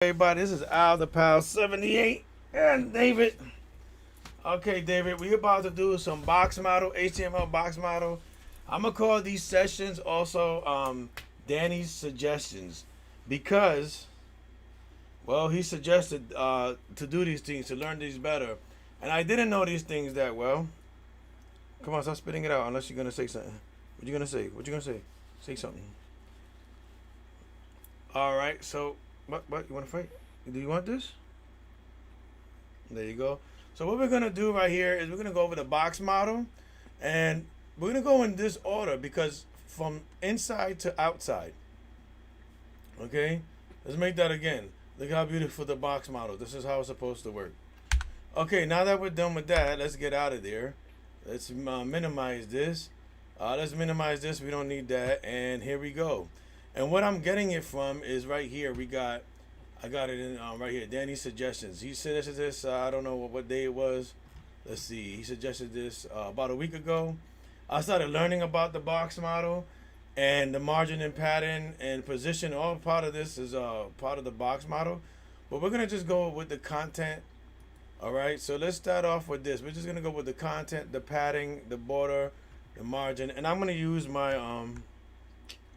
Everybody, this is Al the Pal 78 and David. Okay, David, we about to do some box model, HTML box model. I'm gonna call these sessions also Danny's suggestions because, well, he suggested to do these things to learn these better, and I didn't know these things that well. Come on, stop spitting it out unless you're gonna say something. What you gonna say? What you gonna say? Say something. All right. So, what? You wanna fight? Do you want this? There you go. So what we're gonna do right here is we're gonna go over the box model, and we're gonna go in this order because from inside to outside. Okay, let's make that again. Look how beautiful the box model. This is how it's supposed to work. Okay, now that we're done with that, let's get out of there. Let's minimize this. Let's minimize this. We don't need that. And here we go. And what I'm getting it from is right here. I got it in right here. Danny's suggestions. He suggested this. I don't know what day it was. Let's see. He suggested this about a week ago. I started learning about the box model and the margin and pattern and position. All part of this is part of the box model. But we're gonna just go with the content. All right. So let's start off with this. We're just gonna go with the content, the padding, the border, the margin, and I'm gonna use my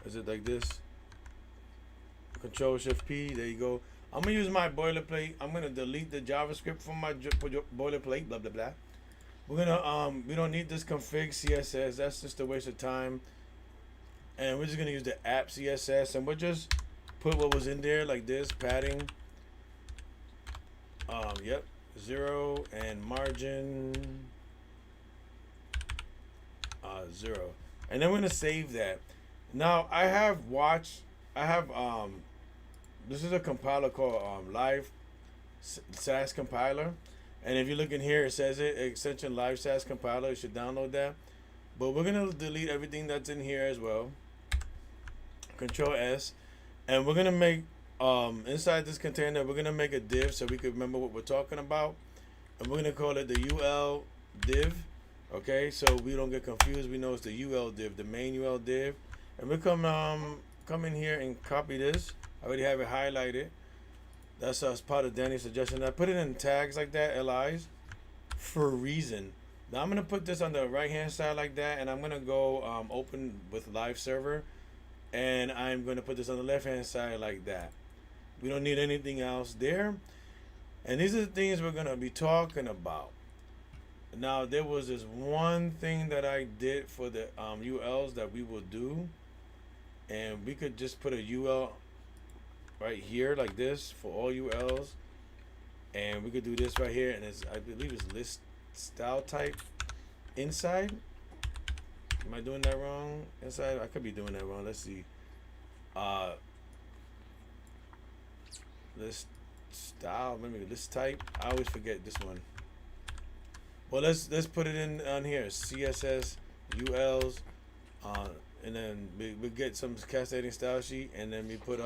Is it like this? Control Shift P. There you go. I'm gonna use my boilerplate. I'm gonna delete the JavaScript from my boilerplate. Blah blah blah. We're gonna we don't need this config CSS. That's just a waste of time. And we're just gonna use the app CSS, and we'll just put what was in there like this padding. Yep, 0 and margin 0, and then we're gonna save that. Now I have this is a compiler called Live SAS compiler, and if you look in here, it says it extension Live SAS compiler. You should download that. But we're gonna delete everything that's in here as well. Control S, and we're gonna make inside this container we're gonna make a div so we can remember what we're talking about, and we're gonna call it the UL div. Okay, so we don't get confused. We know it's the UL div, the main UL div, and we come in here and copy this. I already have it highlighted. That's part of Danny's suggestion. I put it in tags like that, LIs, for a reason. Now I'm gonna put this on the right hand side like that, and I'm gonna go open with live server, and I'm gonna put this on the left hand side like that. We don't need anything else there. And these are the things we're gonna be talking about. Now there was this one thing that I did for the ULs that we will do, and we could just put a UL right here like this for all ULs, and we could do this right here, and it's, I believe it's list style type inside. Am I doing that wrong? Inside, I could be doing that wrong. Let's see. List style, maybe list type. I always forget this one. Well, let's put it in on here. CSS ULs, and then we get some cascading style sheet, and then we put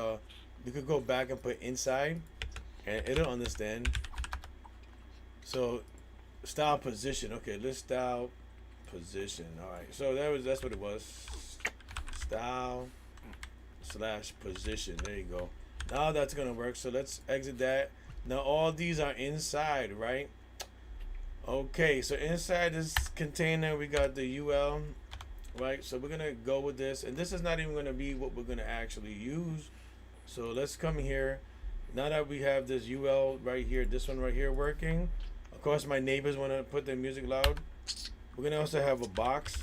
we could go back and put inside, and it'll understand. So style position. Okay, list style position. All right. So that's what it was. Style / position. There you go. Now that's gonna work. So let's exit that. Now all these are inside, right? Okay. So inside this container, we got the UL, right? So we're gonna go with this, and this is not even gonna be what we're gonna actually use. So let's come here. Now that we have this UL right here, this one right here working. Of course, my neighbors want to put their music loud. We're gonna also have a box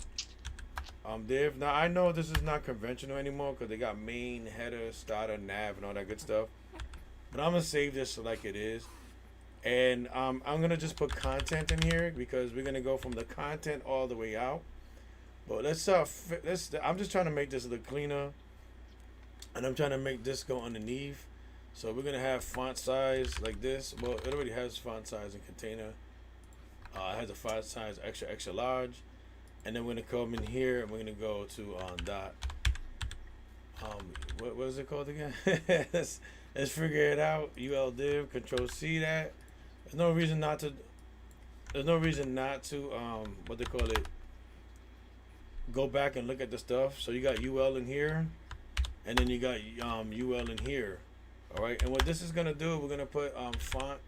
div. Now I know this is not conventional anymore because they got main, header, starter, nav, and all that good stuff. But I'm gonna save this like it is, and I'm gonna just put content in here because we're gonna go from the content all the way out. But let's I'm just trying to make this look cleaner, and I'm trying to make this go underneath. So we're gonna have font size like this. Well, it already has font size in container. It has a font size extra large, and then we're gonna come in here and we're gonna go to dot. What is it called again? let's figure it out. UL div. Control C that. There's no reason not to. There's no reason not to what they call it. Go back and look at the stuff. So you got UL in here, and then you got UL in here. All right, and what this is gonna do, we're gonna put font.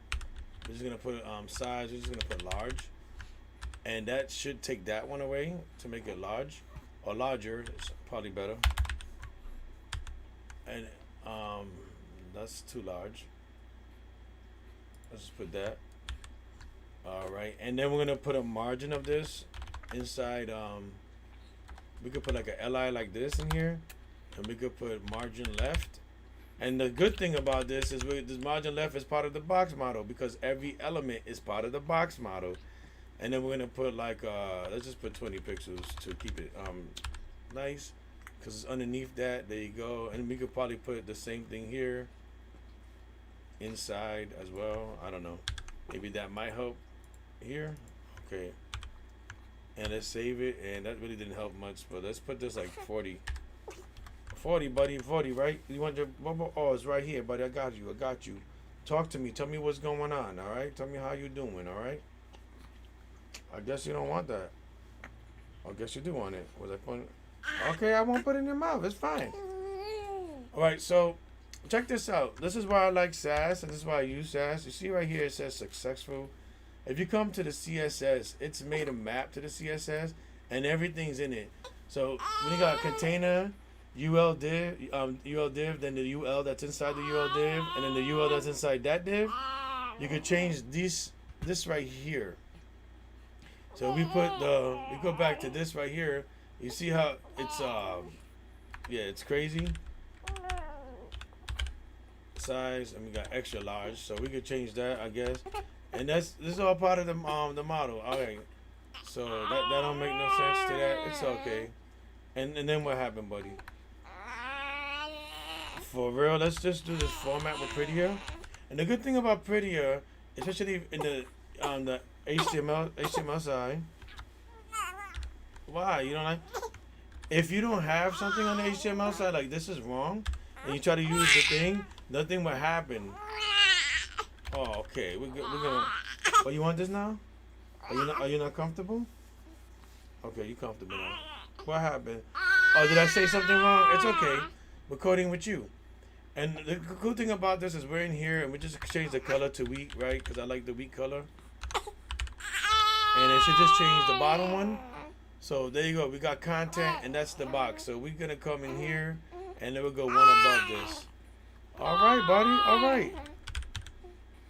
We're just gonna put size. We're just gonna put large, and that should take that one away to make it large or larger. It's probably better. And that's too large. Let's just put that. All right, and then we're gonna put a margin of this inside. We could put like a li like this in here, and we could put margin left. And the good thing about this is this margin left is part of the box model because every element is part of the box model. And then we're gonna put like let's just put 20 pixels to keep it nice, because it's underneath that. There you go. And we could probably put the same thing here inside as well. I don't know, maybe that might help here. Okay, and let's save it. And that really didn't help much, but let's put this like 40, buddy. 40, right? You want your oh, it's right here, buddy. I got you. Talk to me. Tell me what's going on. All right, tell me how you doing. All right. I guess you don't want that. I guess you do want it. Was I putting? Okay, I won't put it in your mouth. It's fine. All right, so check this out. This is why I like SAS, and this is why I use SAS. You see right here, it says successful. If you come to the CSS, it's made a map to the CSS, and everything's in it. So when you got container, UL div, then the UL that's inside the UL div, and then the UL that's inside that div, you could change this right here. So we go back to this right here. You see how it's yeah, it's crazy. Size, and we got extra large, so we could change that, I guess. And this is all part of the model. All right. So that don't make no sense to that. It's okay. And then what happened, buddy? For real, let's just do this format with Prettier. And the good thing about Prettier, especially in the HTML side. Why? You don't like? If you don't have something on the HTML side, like this is wrong, and you try to use the thing, nothing will happen. Oh, okay. We're gonna. Oh, you want this now? Are you not comfortable? Okay, you comfortable now. What happened? Oh, did I say something wrong? It's okay. We're coding with you. And the cool thing about this is we're in here and we just change the color to wheat, right? Because I like the wheat color. And it should just change the bottom one. So there you go. We got content, and that's the box. So we're gonna come in here, and then we'll go one above this. All right, buddy. All right.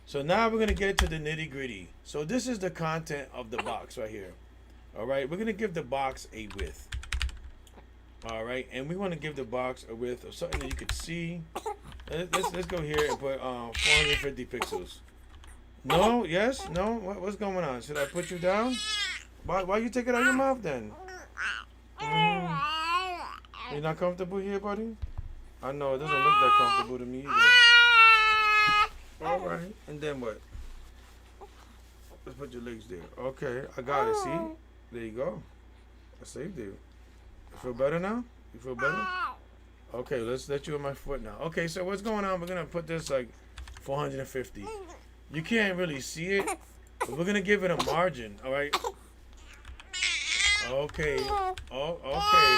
So now we're gonna get to the nitty gritty. So this is the content of the box right here. All right. We're gonna give the box a width. All right, and we want to give the box a width of something that you could see. Let's go here and put 450 pixels. No, yes, no. What's going on? Should I put you down? Why you take it out of your mouth then? You're not comfortable here, buddy? I know it doesn't look that comfortable to me either. All right, and then what? Let's put your legs there. Okay, I got it. See? There you go. I saved you. You feel better now? You feel better? Okay, let's let you on my foot now. Okay, so what's going on? We're gonna put this like 450. You can't really see it, but we're gonna give it a margin. All right. Okay. Oh, okay.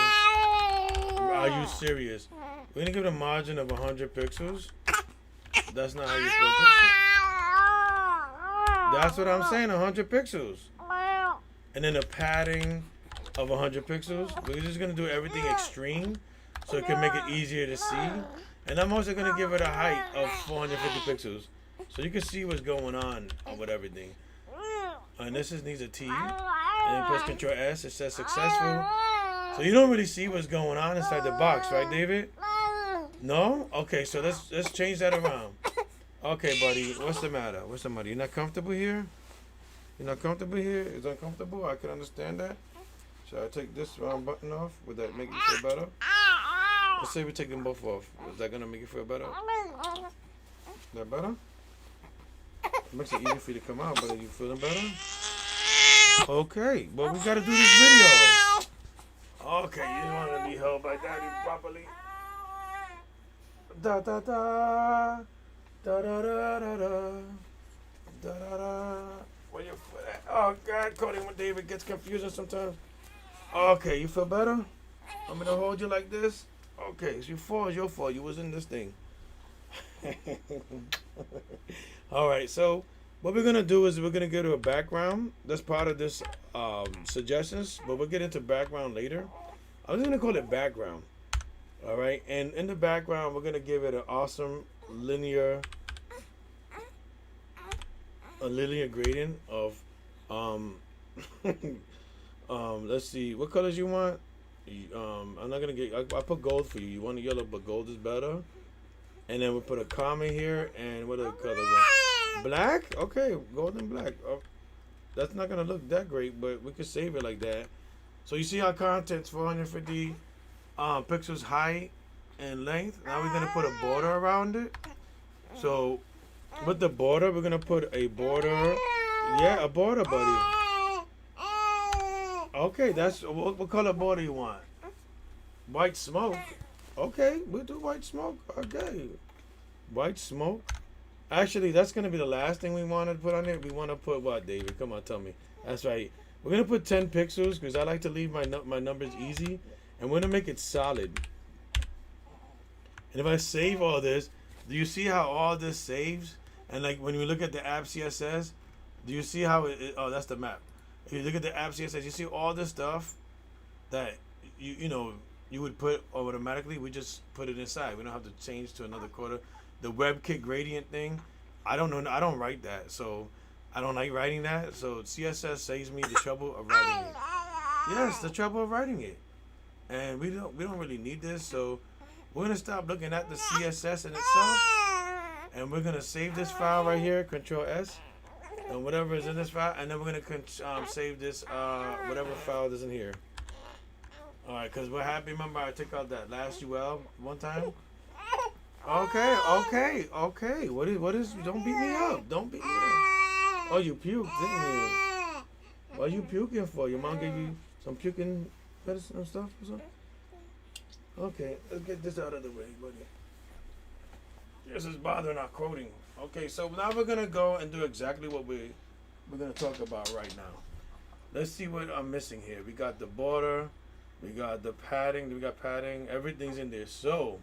Are you serious? We're gonna give it a margin of 100 pixels. That's not how you spell pixels. That's what I'm saying. 100 pixels. And then a padding of 100 pixels. We're just gonna do everything extreme so it can make it easier to see. And I'm also gonna give it a height of 450 pixels so you can see what's going on with everything. And this needs a T. And then press Control S. It says successful. So you don't really see what's going on inside the box, right, David? No? Okay, so let's change that around. Okay, buddy. What's the matter? What's the matter? You're not comfortable here? You're not comfortable here? It's uncomfortable? I can understand that. Should I take this round button off? Would that make you feel better? Let's say we take them both off. Is that going to make you feel better? Is that better? It makes it easier for you to come out, but are you feeling better? Okay, well, we got to do this video. Okay, you want to be held by daddy properly. Da da da. Da da da da da. Da da da. Where your foot at? Oh, God, coding with David gets confusing sometimes. Okay, you feel better? I'm going to hold you like this? Okay, it's your fault. You was in this thing. All right, so what we're gonna do is we're gonna go to a background. That's part of this suggestions, but we'll get into background later. I'm just gonna call it background. All right, and in the background, we're gonna give it an awesome linear, a linear gradient of, um, let's see, what colors you want. I'm not gonna get. I put gold for you. You want yellow, but gold is better. And then we put a comma here, and what are the colors? Black? Okay, gold and black. Oh, that's not gonna look that great, but we could save it like that. So you see our content's 450 pixels height and length. Now we're gonna put a border around it. So with the border, we're gonna put a border. Yeah, a border, buddy. Okay, that's what color border you want? White smoke. Okay, we'll do white smoke. Okay, white smoke. Actually, that's gonna be the last thing we want to put on it. We want to put what, David? Come on, tell me. That's right. We're gonna put 10 pixels because I like to leave my numbers easy, and we're gonna make it solid. And if I save all this, do you see how all this saves? And like when you look at the app CSS, do you see how oh, that's the map. If you look at the app CSS, you see all this stuff that you would put automatically. We just put it inside. We don't have to change to another quarter. The WebKit gradient thing, I don't know. I don't write that, so I don't like writing that. So CSS saves me the trouble of writing it. Yes, the trouble of writing it, and we don't really need this. So we're gonna stop looking at the CSS in itself, and we're gonna save this file right here, Control S, and whatever is in this file, and then we're gonna save this whatever file is in here. All right, because we're happy. Remember, I took out that last UL one time. Okay. What is? Don't beat me up. Don't beat me up. Oh, you puked, didn't you? What are you puking for? Your mom gave you some puking medicine and stuff or something? Okay, let's get this out of the way, buddy. This is bothering our coding. Okay, so now we're gonna go and do exactly what we're gonna talk about right now. Let's see what I'm missing here. We got the border, we got the padding, everything's in there. So,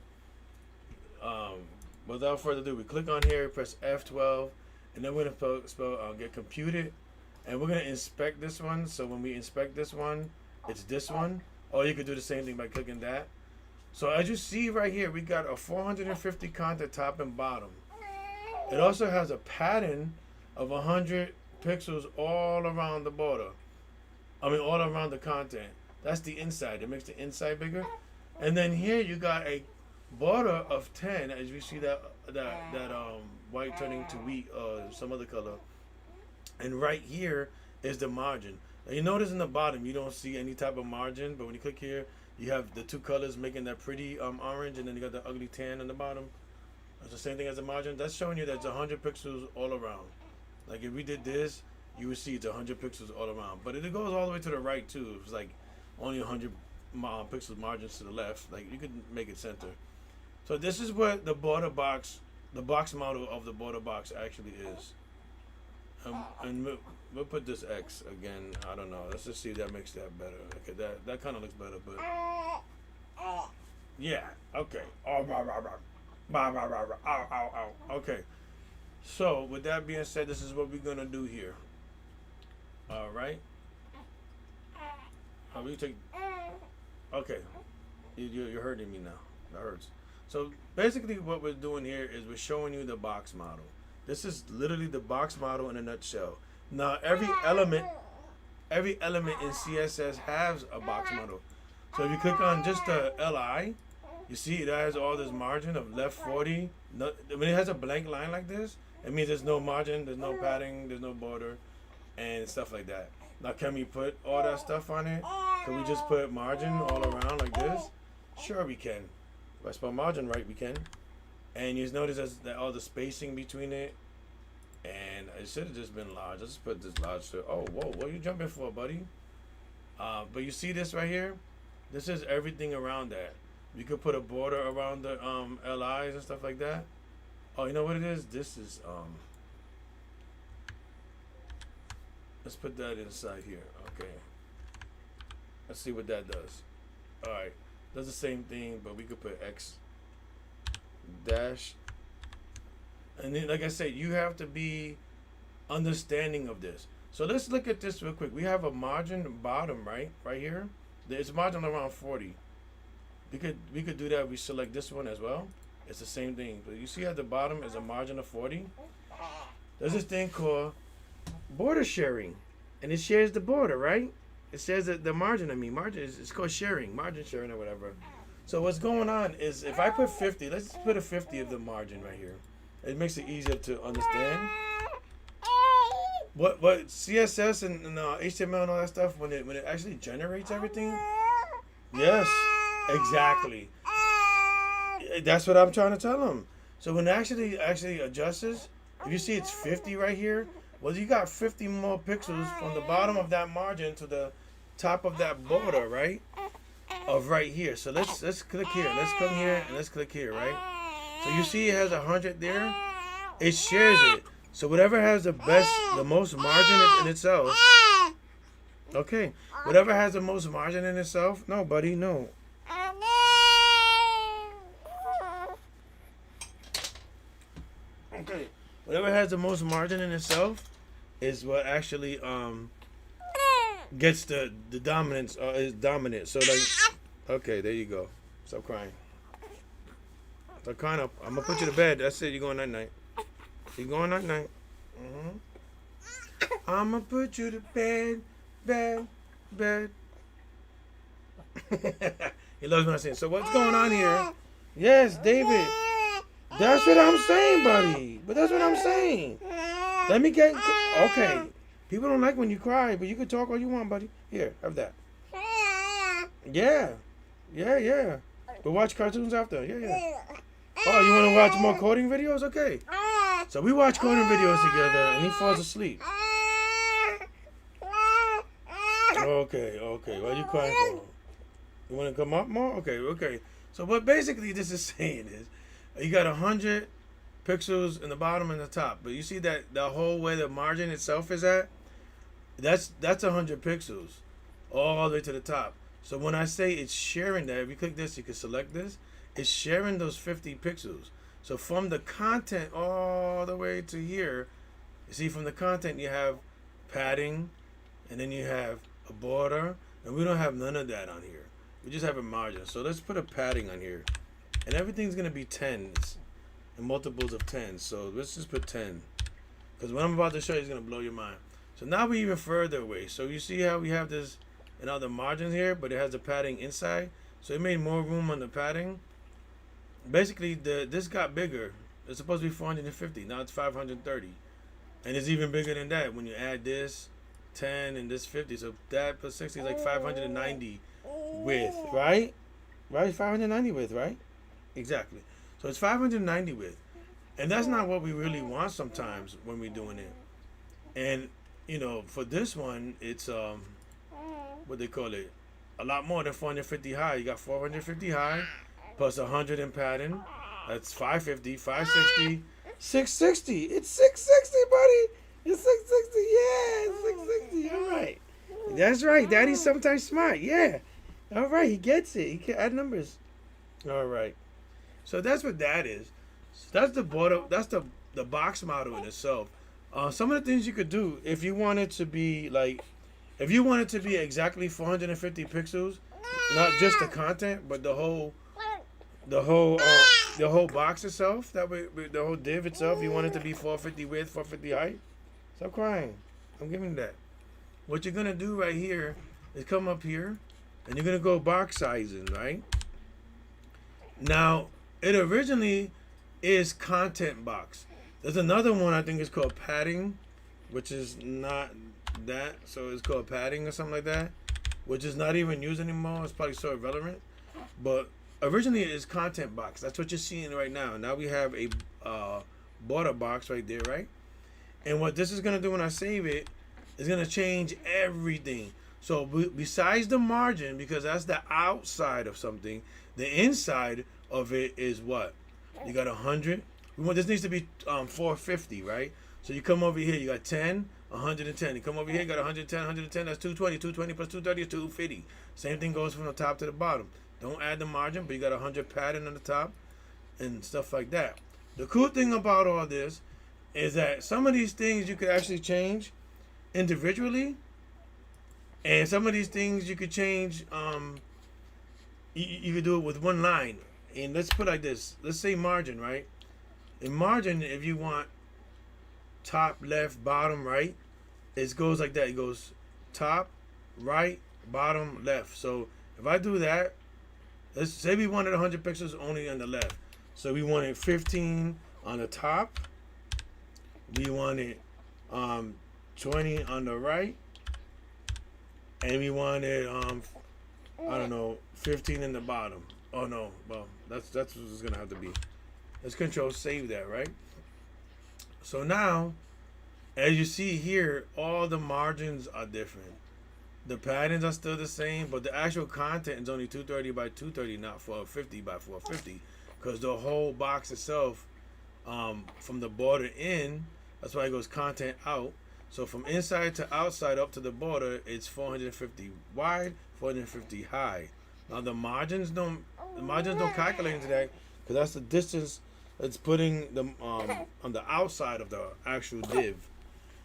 without further ado, we click on here, press F12, and then we're gonna get computed, and we're gonna inspect this one. So when we inspect this one, it's this one. Or you could do the same thing by clicking that. So as you see right here, we got a 450 content top and bottom. It also has a pattern of 100 pixels all around the border. I mean, all around the content. That's the inside. It makes the inside bigger. And then here you got a border of 10, as you see that white turning to wheat or some other color. And right here is the margin. Now you notice in the bottom you don't see any type of margin, but when you click here, you have the two colors making that pretty orange, and then you got the ugly tan on the bottom. It's the same thing as the margin. That's showing you that it's 100 pixels all around. Like if we did this, you would see it's 100 pixels all around. But it goes all the way to the right too. It's like only 100 pixels margins to the left. Like you could make it center. So this is what the box model of the border box actually is. And we'll put this X again. I don't know. Let's just see if that makes that better. Okay, that kind of looks better, but yeah. Okay. Oh, rah, rah, rah. Rah, rah, rah, rah. Ow, ow, ow. Okay. So with that being said, this is what we're gonna do here. All right. We take. Okay. You're hurting me now. That hurts. So basically, what we're doing here is we're showing you the box model. This is literally the box model in a nutshell. Now, every element in CSS has a box model. So if you click on just the LI, you see it has all this margin of left 40. When it has a blank line like this, it means there's no margin, there's no padding, there's no border, and stuff like that. Now, can we put all that stuff on it? Can we just put margin all around like this? Sure, we can. If I spell margin right, we can. And you notice that all the spacing between it, and it should have just been large. Let's put this large to. Oh, whoa, what are you jumping for, buddy? But you see this right here? This is everything around that. You could put a border around the LIs and stuff like that. Oh, you know what it is? This is let's put that inside here. Okay. Let's see what that does. All right, does the same thing, but we could put X dash And then, like I said, you have to be understanding of this. So let's look at this real quick. We have a margin bottom, right here. There's a margin around 40. We could do that. We select this one as well. It's the same thing. But you see at the bottom is a margin of 40. There's this thing called border sharing, and it shares the border, right? It shares the margin. Margin is it's called sharing, margin sharing or whatever. So what's going on is if I put 50, let's put a 50 of the margin right here. It makes it easier to understand. What CSS and HTML and all that stuff when it actually generates everything. Yes, exactly. That's what I'm trying to tell them. So when it actually adjusts, if you see it's 50 right here, well, you got 50 more pixels from the bottom of that margin to the top of that border, right? Of right here. So let's click here. Let's come here and let's click here, right? So you see it has 100 there. It shares it. So whatever has the most margin in itself. Okay. Whatever has the most margin in itself. No, buddy, no. Okay. Whatever has the most margin in itself is what actually gets the dominance is dominant. So like, okay, there you go. Stop crying. Stop crying up. I'm gonna put you to bed. That's it. You're going night night. You're going night night. I'm gonna put you to bed. He loves when I say it. So what's going on here? Yes, David. That's what I'm saying, buddy. But that's what I'm saying. Let me get... Okay. People don't like when you cry, but you can talk all you want, buddy. Here, have that. Yeah. But watch cartoons after. Yeah. Oh, you want to watch more coding videos? Okay. So we watch coding videos together, and he falls asleep. Okay. What are you crying for? You want to come up more? Okay. So what basically this is saying is, you got 100 pixels in the bottom and the top, but you see that the whole way the margin itself is at, that's 100 pixels all the way to the top. So when I say it's sharing that, if you click this, you can select this. It's sharing those 50 pixels. So from the content all the way to here, you see from the content you have padding, and then you have a border, and we don't have none of that on here. We just have a margin. So let's put a padding on here. And everything's going to be 10s and multiples of 10. So let's just put 10. Because what I'm about to show you is going to blow your mind. So now we're even further away. So you see how we have this and other margins here, but it has the padding inside. So it made more room on the padding. Basically, this got bigger. It's supposed to be 450. Now it's 530. And it's even bigger than that when you add this 10 and this 50. So that plus 60 is like 590 width, right? Right? 590 width, right? Exactly. So it's 590 width. And that's not what we really want sometimes when we're doing it. And, for this one, it's, what they call it, a lot more than 450 high. You got 450 high plus 100 in padding. That's 550, 560, 660. It's 660, buddy. It's 660. Yeah, it's 660. All right. That's right. Daddy's sometimes smart. Yeah. All right. He gets it. He can add numbers. All right. So that's what that is. So that's the border. That's the box model in itself. Some of the things you could do if you want it to be exactly 450 pixels, not just the content, but the whole box itself. That way, the whole div itself. You want it to be 450 width, 450 height. Stop crying. I'm giving you that. What you're gonna do right here is come up here, and you're gonna go box sizing, right? Now, it originally is content box. There's another one I think is called padding, which is not that. So it's called padding or something like that, which is not even used anymore. It's probably so irrelevant. But originally it is content box. That's what you're seeing right now. Now we have a border box right there, right? And what this is going to do when I save it is going to change everything. So besides the margin, because that's the outside of something, the inside of it is what? You got 100. This needs to be 450, right? So you come over here, you got 10, 110. You come over here, you got 110, 110. That's 220. 220 plus 230 is 250. Same thing goes from the top to the bottom. Don't add the margin, but you got 100 padding on the top and stuff like that. The cool thing about all this is that some of these things you could actually change individually, and some of these things you could change. You could do it with one line. And let's put it like this. Let's say margin, right? In margin, if you want top, left, bottom, right, it goes like that. It goes top, right, bottom, left. So if I do that, let's say we wanted 100 pixels only on the left. So we wanted 15 on the top. We wanted 20 on the right. And we wanted, I don't know, 15 in the bottom. Oh no, well, that's what it's gonna have to be. Let's control save that, right? So now, as you see here, all the margins are different. The patterns are still the same, but the actual content is only 230 by 230, not 450 by 450, because the whole box itself, from the border in, that's why it goes content out. So from inside to outside up to the border, it's 450 wide, 450 high. Now the margins don't calculate into that, because that's the distance that's putting the on the outside of the actual div.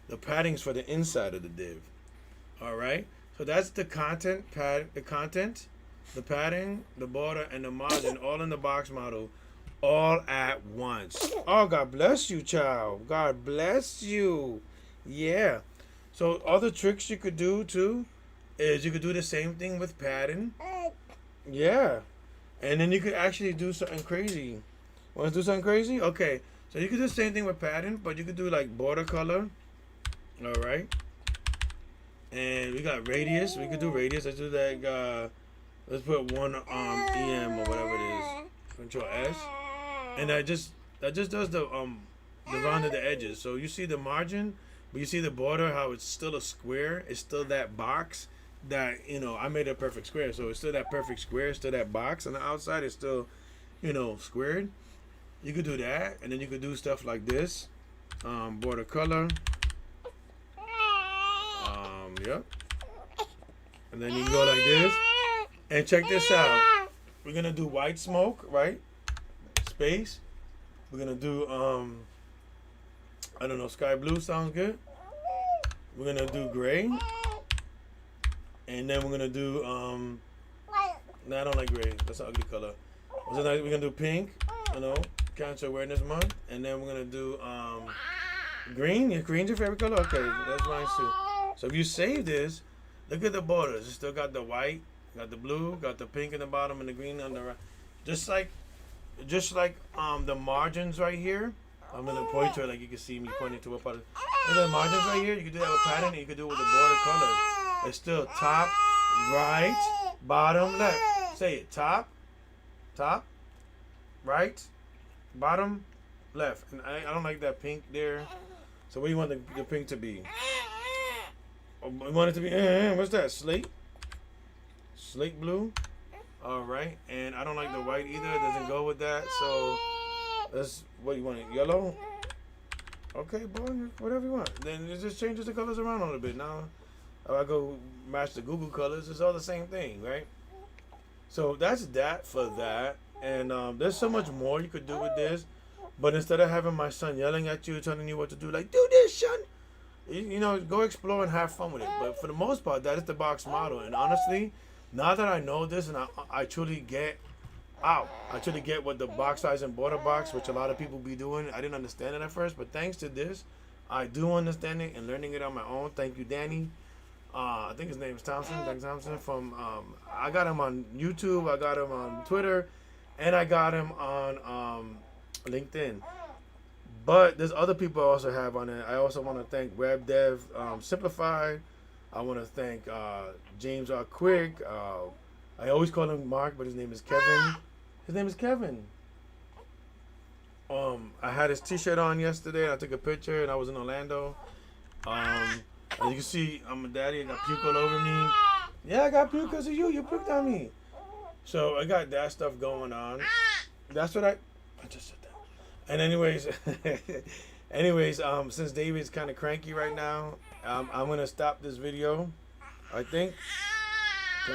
The padding's for the inside of the div. All right. So that's the content, the padding, the border, and the margin, all in the box model, all at once. Oh, God bless you, child. God bless you. Yeah. So other tricks you could do too is you could do the same thing with padding. Yeah. And then you could actually do something crazy. Want to do something crazy? Okay. So you could do the same thing with padding, but you could do like border color. All right. And we got radius. We could do radius. Let's do that. Let's put one EM or whatever it is. Control S. And that just does the round of the edges. So you see the margin, but you see the border, how it's still a square. It's still that box that, I made a perfect square. So it's still that perfect square. It's still that box on the outside. It's still, squared. You could do that. And then you could do stuff like this. Border color. Yep. And then you can go like this. And check this out. We're going to do white smoke, right? Space. We're going to do, I don't know, sky blue sounds good. We're going to do gray. And then we're going to do, no, I don't like gray. That's an ugly color. We're going to do pink, Cancer Awareness Month. And then we're going to do green. Yeah, green's your favorite color? Okay, that's mine too. So if you save this, look at the borders. It still got the white, got the blue, got the pink in the bottom, and the green on the right. Just like the margins right here. I'm gonna point to it like you can see me pointing to what part of the margins right here. You can do that with pattern, and you can do it with the border colors. It's still top, right, bottom, left. Say it. Top, right, bottom, left. And I don't like that pink there. So what do you want the pink to be? You want it to be, what's that, slate blue? All right, and I don't like the white either. It doesn't go with that, so that's what you want, it yellow? Okay, boy, whatever you want. Then it just changes the colors around a little bit. Now, if I go match the Google colors, it's all the same thing, right? So that's that for that, and there's so much more you could do with this, but instead of having my son yelling at you, telling you what to do, like, do this, son, go explore and have fun with it. But for the most part, that is the box model. And honestly, now that I know this and I truly get what the box size and border box, which a lot of people be doing. I didn't understand it at first, but thanks to this, I do understand it and learning it on my own. Thank you, Danny. I think his name is Thompson. Danny Thompson from. I got him on YouTube. I got him on Twitter, and I got him on LinkedIn. But there's other people I also have on it. I also want to thank WebDev Simplified. I want to thank James R. Quick. I always call him Mark, but his name is Kevin. His name is Kevin. I had his T-shirt on yesterday. I took a picture, and I was in Orlando. As you can see, I'm a daddy. I got puke all over me. Yeah, I got puke because of you. You puked on me. So I got that stuff going on. That's what I just said that. And anyways, since David's kind of cranky right now, I'm gonna stop this video, I think.